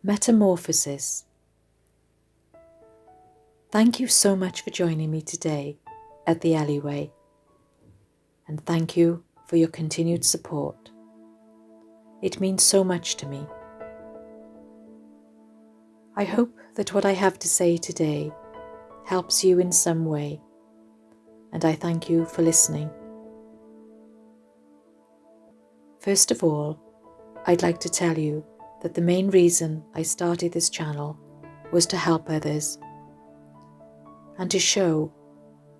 Metamorphosis. Thank you so much for joining me today at the alleyway, and thank you for your continued support. It means so much to me. I hope that what I have to say today helps you in some way, and I thank you for listening. First of all, I'd like to tell you that the main reason I started this channel was to help others and to show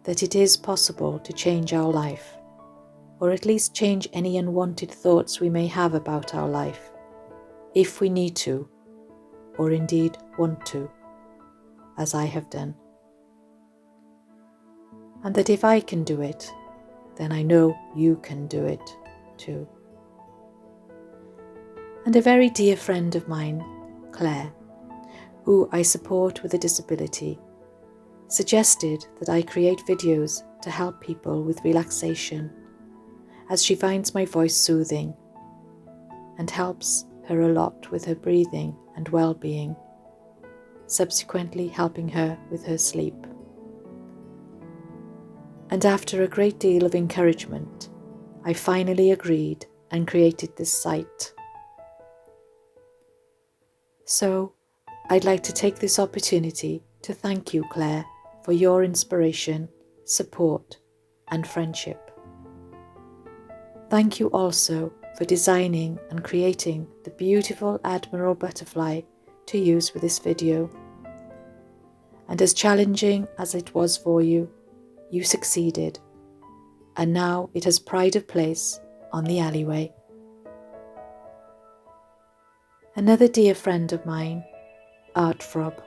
that it is possible to change our life, or at least change any unwanted thoughts we may have about our life, if we need to, or indeed want to, as I have done. And that if I can do it, then I know you can do it too. And a very dear friend of mine, Claire, who I support with a disability, suggested that I create videos to help people with relaxation, as she finds my voice soothing and helps her a lot with her breathing and well-being, subsequently helping her with her sleep. And after a great deal of encouragement, I finally agreed and created this site. So, I'd like to take this opportunity to thank you, Claire, for your inspiration, support, and friendship. Thank you also for designing and creating the beautiful Embroidered Butterfly to use with this video. And as challenging as it was for you, you succeeded, and now it has pride of place on the alleyway. Another dear friend of mine, artfob,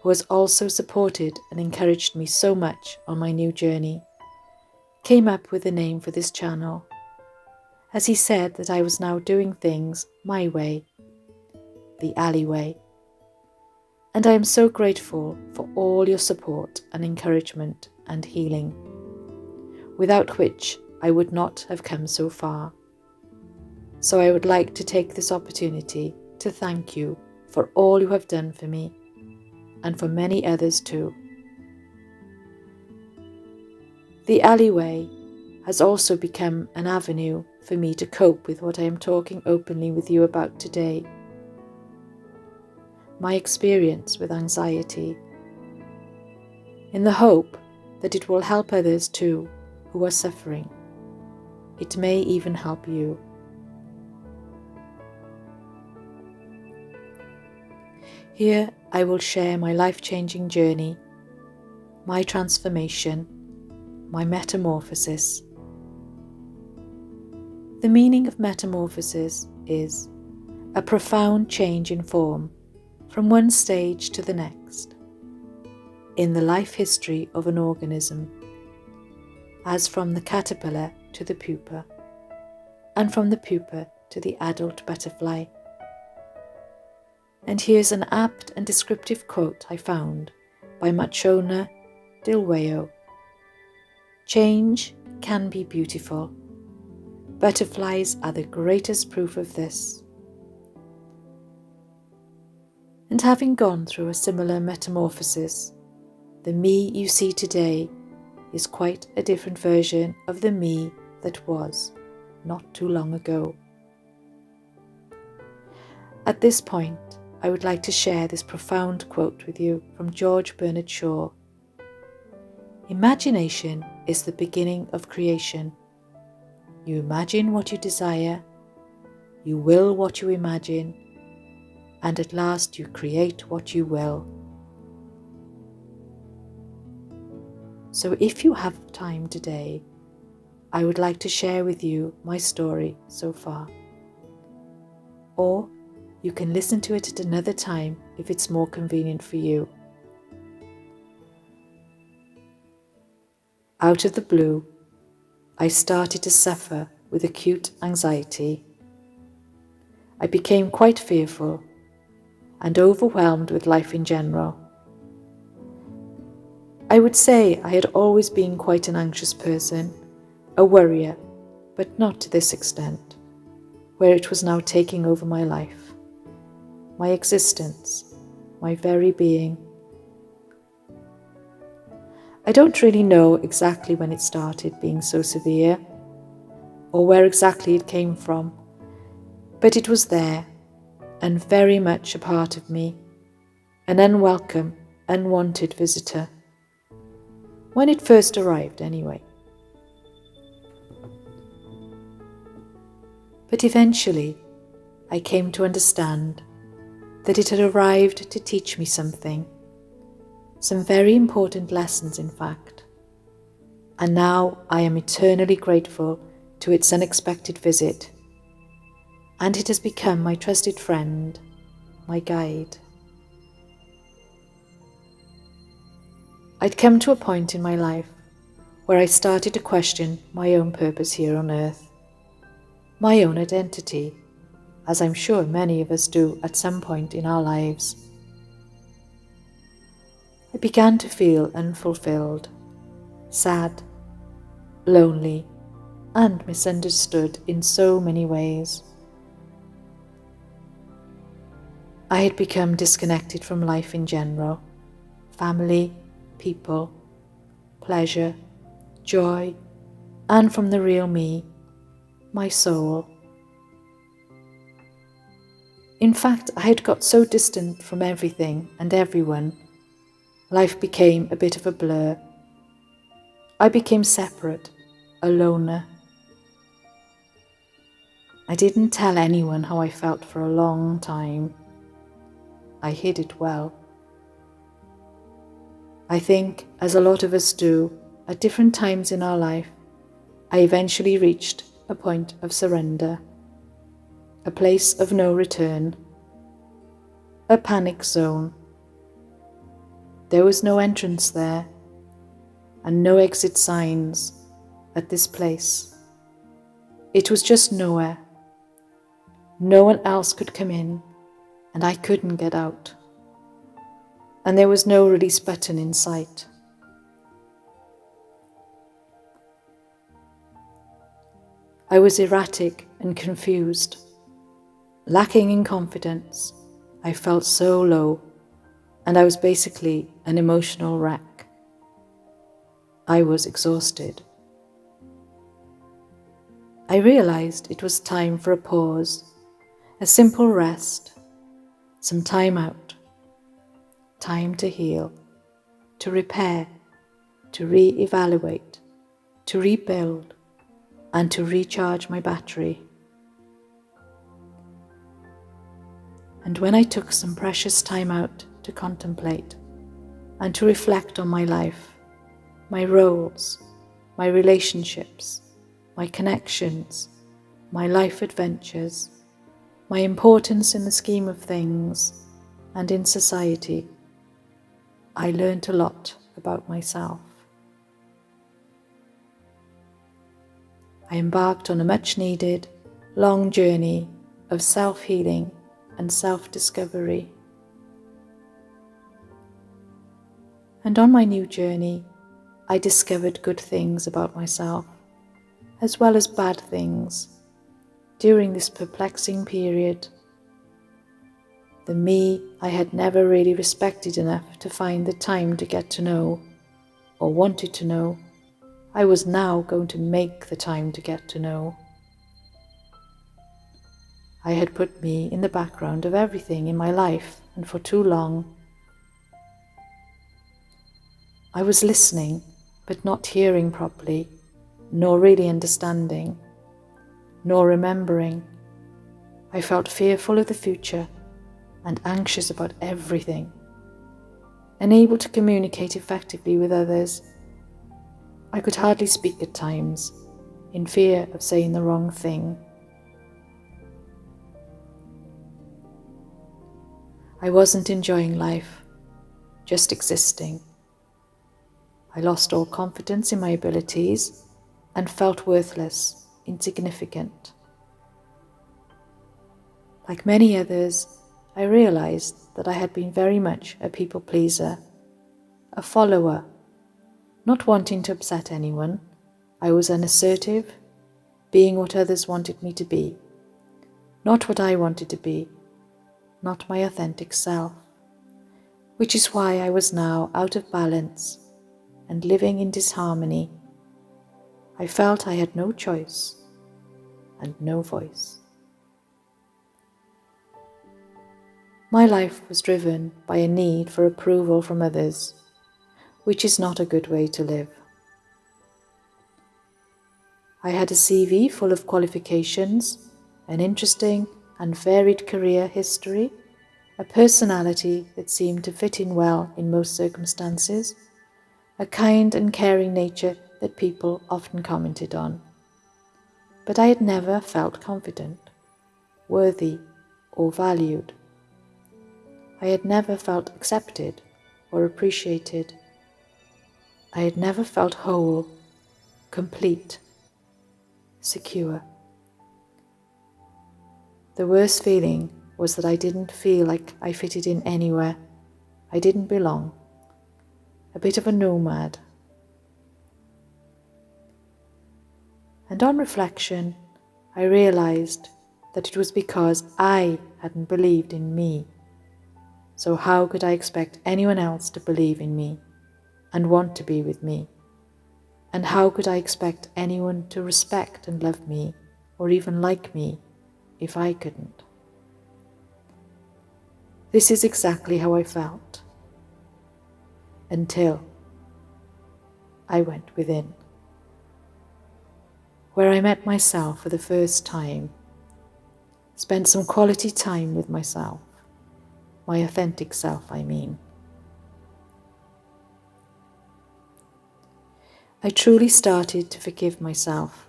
who has also supported and encouraged me so much on my new journey, came up with a name for this channel, as he said that I was now doing things my way, the alleyway. And I am so grateful for all your support and encouragement and healing, without which I would not have come so far. So I would like to take this opportunity to thank you for all you have done for me, and for many others too. The alleyway has also become an avenue for me to cope with what I am talking openly with you about today. My experience with anxiety, in the hope that it will help others too who are suffering. It may even help you. Here I will share my life-changing journey, my transformation, my metamorphosis. The meaning of metamorphosis is a profound change in form from one stage to the next in the life history of an organism, as from the caterpillar to the pupa, and from the pupa to the adult butterfly. And here's an apt and descriptive quote I found by Machona Dilweo. Change can be beautiful. Butterflies are the greatest proof of this. And having gone through a similar metamorphosis, the me you see today is quite a different version of the me that was not too long ago. At this point, I would like to share this profound quote with you from George Bernard Shaw. Imagination is the beginning of creation. You imagine what you desire, you will what you imagine, and at last you create what you will. So if you have time today, I would like to share with you my story so far. Or you can listen to it at another time if it's more convenient for you. Out of the blue, I started to suffer with acute anxiety. I became quite fearful and overwhelmed with life in general. I would say I had always been quite an anxious person, a worrier, but not to this extent, where it was now taking over my life. my existence, my very being. I don't really know exactly when it started being so severe, or where exactly it came from, but it was there, and very much a part of me, an unwelcome, unwanted visitor. When it first arrived, anyway. But eventually, I came to understand that it had arrived to teach me something, some very important lessons, in fact. And now I am eternally grateful to its unexpected visit, and it has become my trusted friend, my guide. I'd come to a point in my life where I started to question my own purpose here on earth, my own identity, as I'm sure many of us do at some point in our lives. I began to feel unfulfilled, sad, lonely, and misunderstood in so many ways. I had become disconnected from life in general, family, people, pleasure, joy, and from the real me, my soul. In fact, I had got so distant from everything and everyone, life became a bit of a blur. I became separate, a loner. I didn't tell anyone how I felt for a long time. I hid it well. I think, as a lot of us do, at different times in our life, I eventually reached a point of surrender, a place of no return, a panic zone. There was no entrance there, and no exit signs at this place. It was just nowhere. No one else could come in, and I couldn't get out. And there was no release button in sight. I was erratic and confused. Lacking in confidence, I felt so low, and I was basically an emotional wreck. I was exhausted. I realized it was time for a pause, a simple rest, some time out, time to heal, to repair, to re-evaluate, to rebuild, and to recharge my battery. And when I took some precious time out to contemplate and to reflect on my life, my roles, my relationships, my connections, my life adventures, my importance in the scheme of things and in society, I learned a lot about myself. I embarked on a much-needed, long journey of self-healing and self-discovery. And on my new journey, I discovered good things about myself, as well as bad things, during this perplexing period. The me I had never really respected enough to find the time to get to know, or wanted to know, I was now going to make the time to get to know. I had put me in the background of everything in my life, and for too long. I was listening, but not hearing properly, nor really understanding, nor remembering. I felt fearful of the future and anxious about everything, unable to communicate effectively with others. I could hardly speak at times, in fear of saying the wrong thing. I wasn't enjoying life, just existing. I lost all confidence in my abilities and felt worthless, insignificant. Like many others, I realized that I had been very much a people pleaser, a follower, not wanting to upset anyone. I was unassertive, being what others wanted me to be, not what I wanted to be. not my authentic self, which is why I was now out of balance and living in disharmony. I felt I had no choice and no voice. My life was driven by a need for approval from others, which is not a good way to live. I had a CV full of qualifications, an interesting and varied career history, a personality that seemed to fit in well in most circumstances, a kind and caring nature that people often commented on. But I had never felt confident, worthy, or valued. I had never felt accepted or appreciated. I had never felt whole, complete, secure. The worst feeling was that I didn't feel like I fitted in anywhere. I didn't belong. A bit of a nomad. And on reflection, I realized that it was because I hadn't believed in me. So how could I expect anyone else to believe in me and want to be with me? And how could I expect anyone to respect and love me or even like me if I couldn't? This is exactly how I felt until I went within, where I met myself for the first time, spent some quality time with myself, my authentic self, I mean. I truly started to forgive myself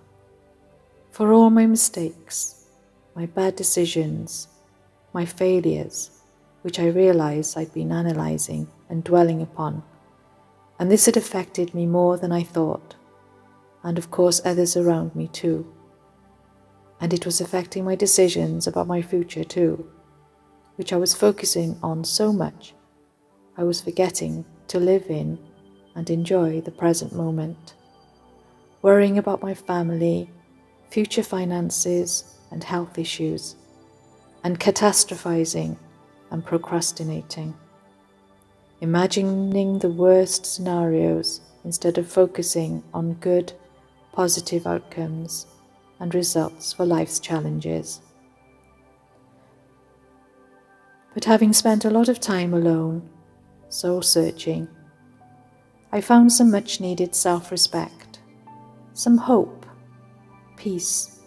for all my mistakes, my bad decisions, my failures, which I realized I'd been analyzing and dwelling upon, and this had affected me more than I thought, and of course others around me too. And it was affecting my decisions about my future too, which I was focusing on so much, I was forgetting to live in and enjoy the present moment, worrying about my family, future finances and health issues, and catastrophizing and procrastinating, imagining the worst scenarios instead of focusing on good, positive outcomes and results for life's challenges. But having spent a lot of time alone, soul-searching, I found some much-needed self-respect, some hope, peace,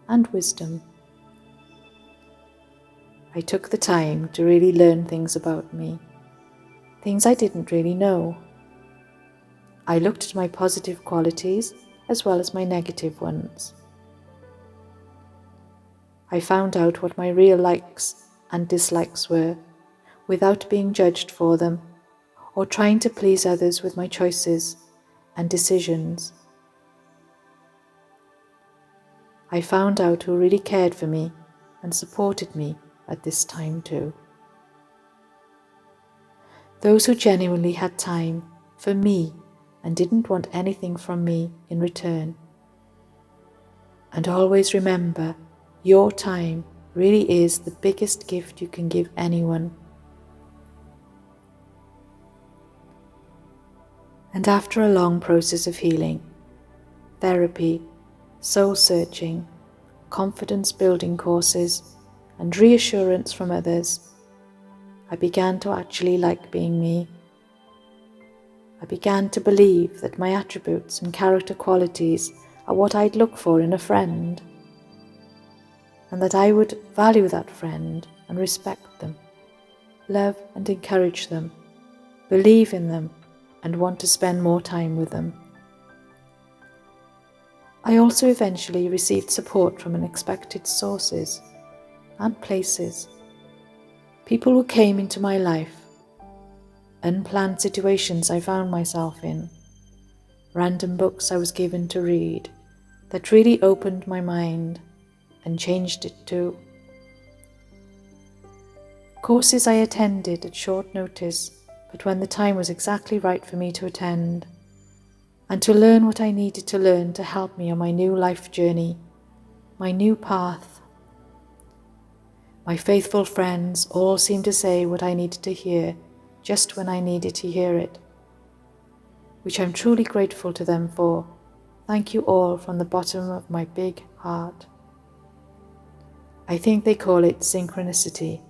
and wisdom. I took the time to really learn things about me, things I didn't really know. I looked at my positive qualities as well as my negative ones. I found out what my real likes and dislikes were, without being judged for them or trying to please others with my choices and decisions. I found out who really cared for me and supported me at this time too. Those who genuinely had time for me and didn't want anything from me in return. And always remember, your time really is the biggest gift you can give anyone. And after a long process of healing, therapy, soul-searching, confidence-building courses, and reassurance from others, I began to actually like being me. I began to believe that my attributes and character qualities are what I'd look for in a friend, and that I would value that friend and respect them, love and encourage them, believe in them, and want to spend more time with them. I also eventually received support from unexpected sources and places, people who came into my life, unplanned situations I found myself in, random books I was given to read that really opened my mind and changed it too. Courses I attended at short notice, but when the time was exactly right for me to attend, and to learn what I needed to learn to help me on my new life journey, my new path. My faithful friends all seemed to say what I needed to hear just when I needed to hear it, which I'm truly grateful to them for. Thank you all from the bottom of my big heart. I think they call it synchronicity.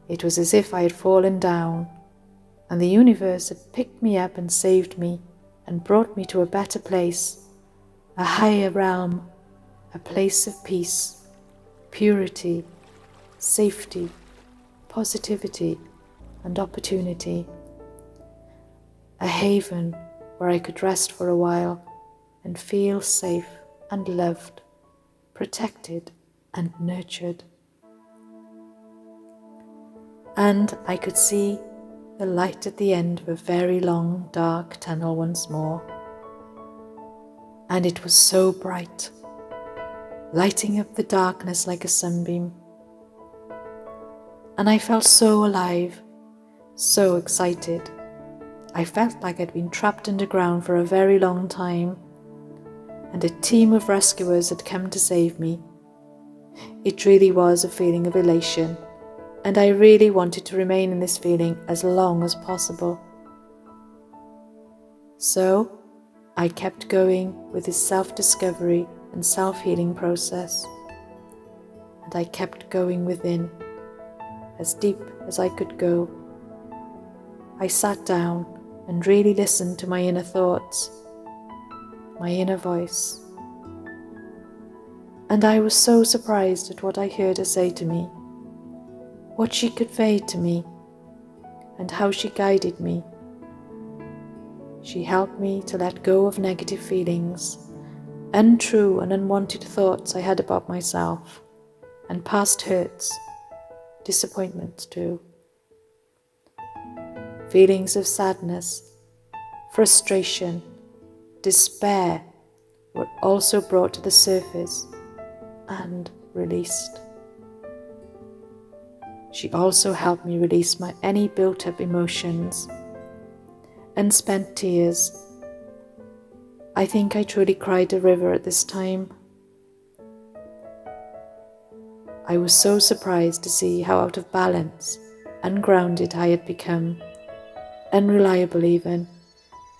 It was as if I had fallen down and the universe had picked me up and saved me and brought me to a better place, a higher realm, a place of peace, purity, safety, positivity, and opportunity. A haven where I could rest for a while and feel safe and loved, protected and nurtured. And I could see the light at the end of a very long, dark tunnel once more. And it was so bright, lighting up the darkness like a sunbeam. And I felt so alive, so excited. I felt like I'd been trapped underground for a very long time, and a team of rescuers had come to save me. It really was a feeling of elation, and I really wanted to remain in this feeling as long as possible. So I kept going with this self-discovery and self-healing process, and I kept going within, as deep as I could go. I sat down and really listened to my inner thoughts, my inner voice. And I was so surprised at what I heard her say to me, what she conveyed to me, and how she guided me. She helped me to let go of negative feelings, untrue and unwanted thoughts I had about myself, and past hurts, disappointments too. Feelings of sadness, frustration, despair were also brought to the surface and released. She also helped me release any built-up emotions, unspent tears. I think I truly cried a river at this time. I was so surprised to see how out of balance, ungrounded I had become, unreliable even,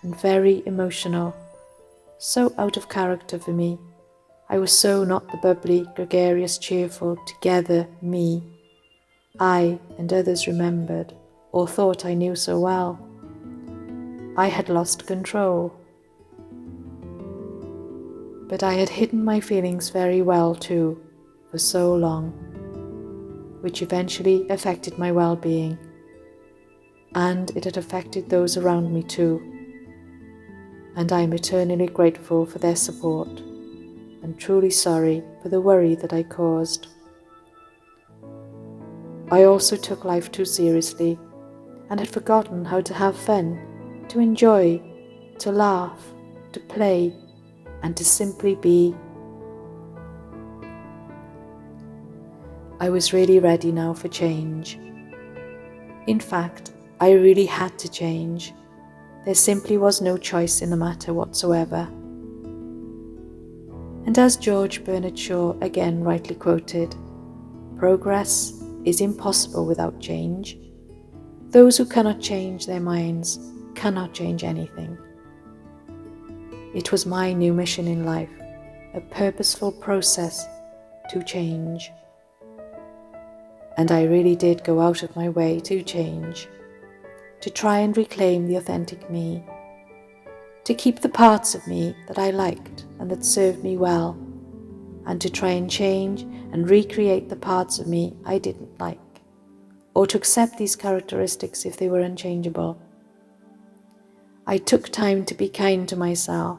and very emotional, so out of character for me. I was so not the bubbly, gregarious, cheerful, together me I and others remembered or thought I knew so well. I had lost control. But I had hidden my feelings very well too, for so long, which eventually affected my well-being, and it had affected those around me too, and I am eternally grateful for their support, and truly sorry for the worry that I caused. I also took life too seriously, and had forgotten how to have fun, to enjoy, to laugh, to play, and to simply be. I was really ready now for change. In fact, I really had to change. There simply was no choice in the matter whatsoever. And as George Bernard Shaw again rightly quoted, progress is impossible without change. Those who cannot change their minds cannot change anything. It was my new mission in life, a purposeful process to change. And I really did go out of my way to change, to try and reclaim the authentic me, to keep the parts of me that I liked and that served me well, and to try and change and recreate the parts of me I didn't like, or to accept these characteristics if they were unchangeable. I took time to be kind to myself,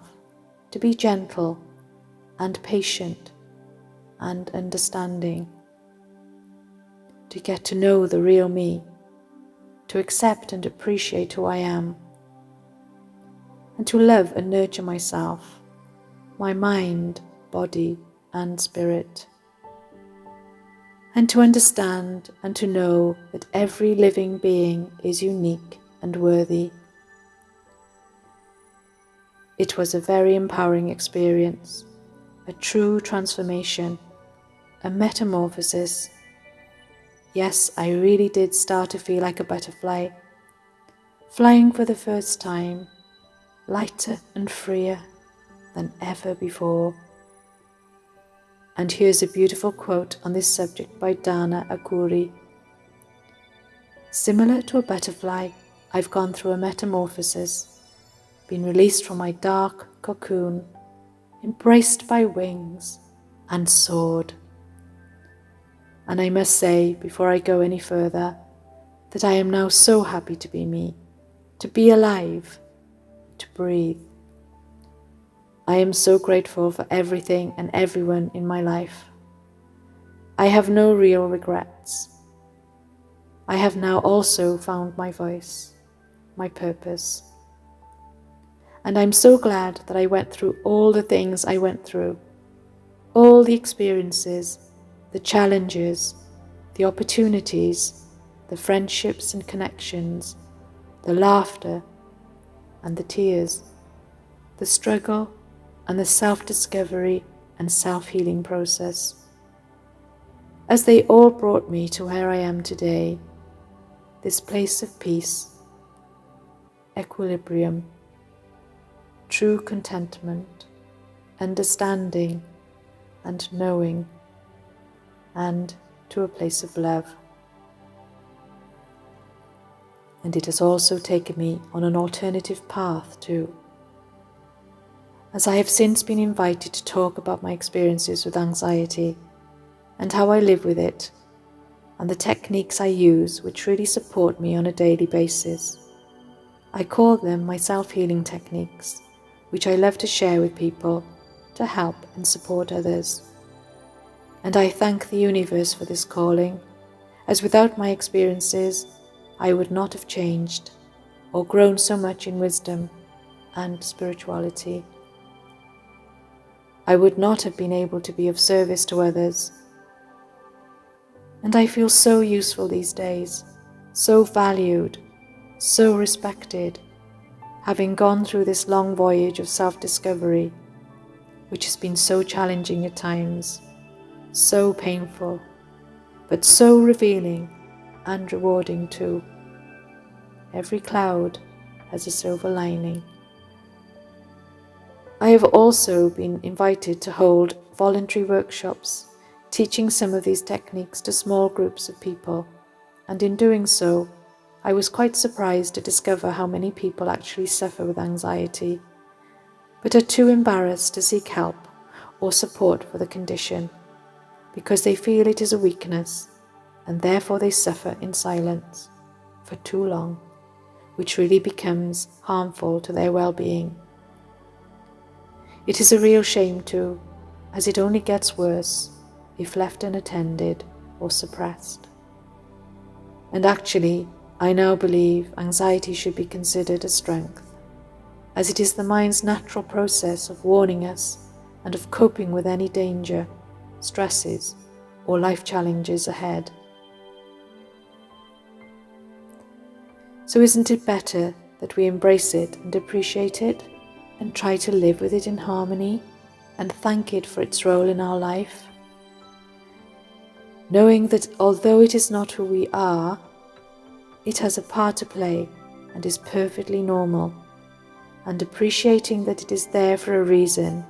to be gentle and patient and understanding, to get to know the real me, to accept and appreciate who I am, and to love and nurture myself, my mind, body, and spirit, and to understand and to know that every living being is unique and worthy. It was a very empowering experience, a true transformation, a metamorphosis. Yes, I really did start to feel like a butterfly, flying for the first time, lighter and freer than ever before. And here's a beautiful quote on this subject by Dana Akuri. Similar to a butterfly, I've gone through a metamorphosis, been released from my dark cocoon, embraced by wings, and soared. And I must say, before I go any further, that I am now so happy to be me, to be alive, to breathe. I am so grateful for everything and everyone in my life. I have no real regrets. I have now also found my voice, my purpose. And I'm so glad that I went through all the things I went through, all the experiences, the challenges, the opportunities, the friendships and connections, the laughter and the tears, the struggle and the self-discovery and self-healing process, as they all brought me to where I am today, this place of peace, equilibrium, true contentment, understanding and knowing, and to a place of love. And it has also taken me on an alternative path too, as I have since been invited to talk about my experiences with anxiety and how I live with it, and the techniques I use which really support me on a daily basis. I call them my self-healing techniques, which I love to share with people to help and support others. And I thank the universe for this calling, as without my experiences, I would not have changed or grown so much in wisdom and spirituality. I would not have been able to be of service to others. And I feel so useful these days, so valued, so respected, having gone through this long voyage of self-discovery, which has been so challenging at times, so painful, but so revealing and rewarding too. Every cloud has a silver lining. I have also been invited to hold voluntary workshops, teaching some of these techniques to small groups of people, and in doing so, I was quite surprised to discover how many people actually suffer with anxiety, but are too embarrassed to seek help or support for the condition, because they feel it is a weakness, and therefore they suffer in silence for too long, which really becomes harmful to their well-being. It is a real shame too, as it only gets worse if left unattended or suppressed. And actually, I now believe anxiety should be considered a strength, as it is the mind's natural process of warning us and of coping with any danger, stresses, or life challenges ahead. So isn't it better that we embrace it and appreciate it, and try to live with it in harmony and thank it for its role in our life? Knowing that although it is not who we are, it has a part to play and is perfectly normal, and appreciating that it is there for a reason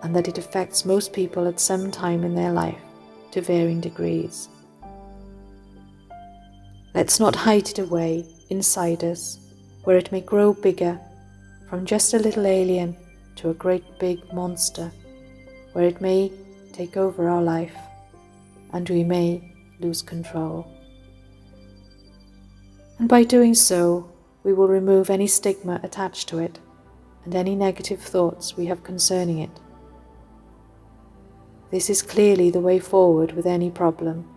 and that it affects most people at some time in their life to varying degrees. Let's not hide it away inside us, where it may grow bigger, from just a little alien to a great big monster, where it may take over our life and we may lose control. And by doing so, we will remove any stigma attached to it and any negative thoughts we have concerning it. This is clearly the way forward with any problem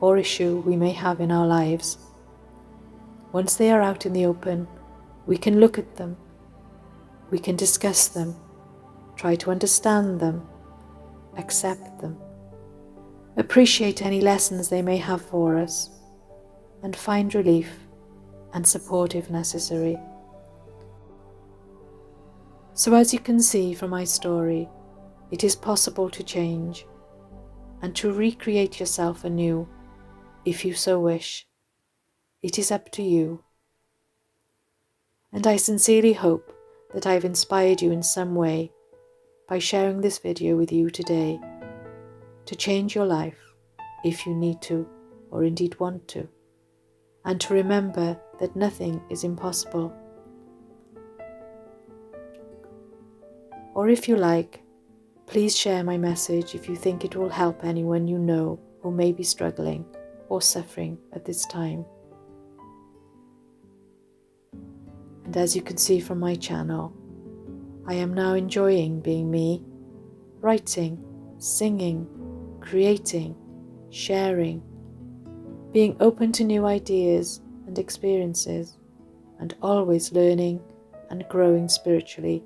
or issue we may have in our lives. Once they are out in the open, we can look at them, we can discuss them, try to understand them, accept them, appreciate any lessons they may have for us, and find relief and support if necessary. So as you can see from my story, it is possible to change. and to recreate yourself anew, if you so wish. It is up to you. And I sincerely hope that I've inspired you in some way by sharing this video with you today to change your life if you need to or indeed want to, and to remember that nothing is impossible. Or if you like, please share my message if you think it will help anyone you know who may be struggling or suffering at this time. And as you can see from my channel, I am now enjoying being me, writing, singing, creating, sharing, being open to new ideas and experiences, and always learning and growing spiritually.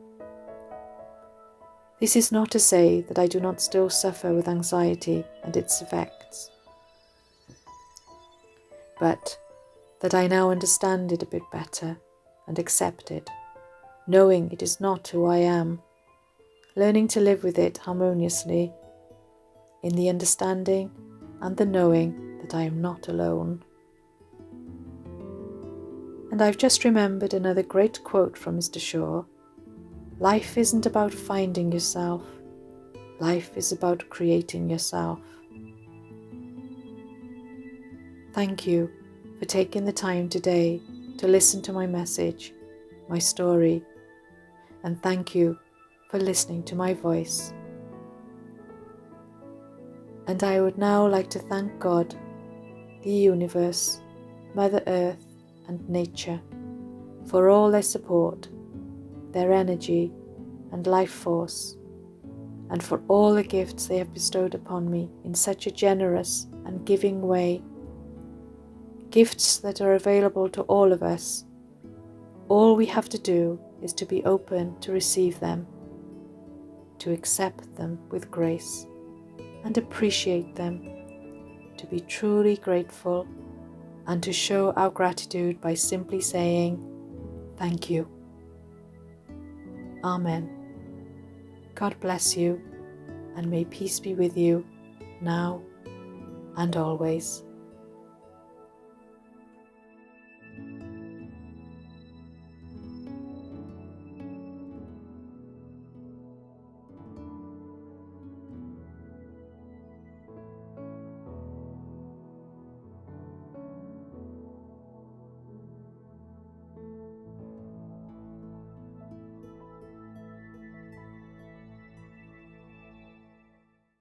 This is not to say that I do not still suffer with anxiety and its effects, but that I now understand it a bit better and accept it, knowing it is not who I am, learning to live with it harmoniously, in the understanding and the knowing that I am not alone. And I've just remembered another great quote from Mr. Shaw: life isn't about finding yourself, life is about creating yourself. Thank you for taking the time today to listen to my message, my story, and thank you for listening to my voice. And I would now like to thank God, the universe, Mother Earth, and nature for all their support, their energy and life force, and for all the gifts they have bestowed upon me in such a generous and giving way. Gifts that are available to all of us. All we have to do is to be open to receive them, to accept them with grace, and appreciate them, to be truly grateful, and to show our gratitude by simply saying, thank you. Amen. God bless you, and may peace be with you, now and always.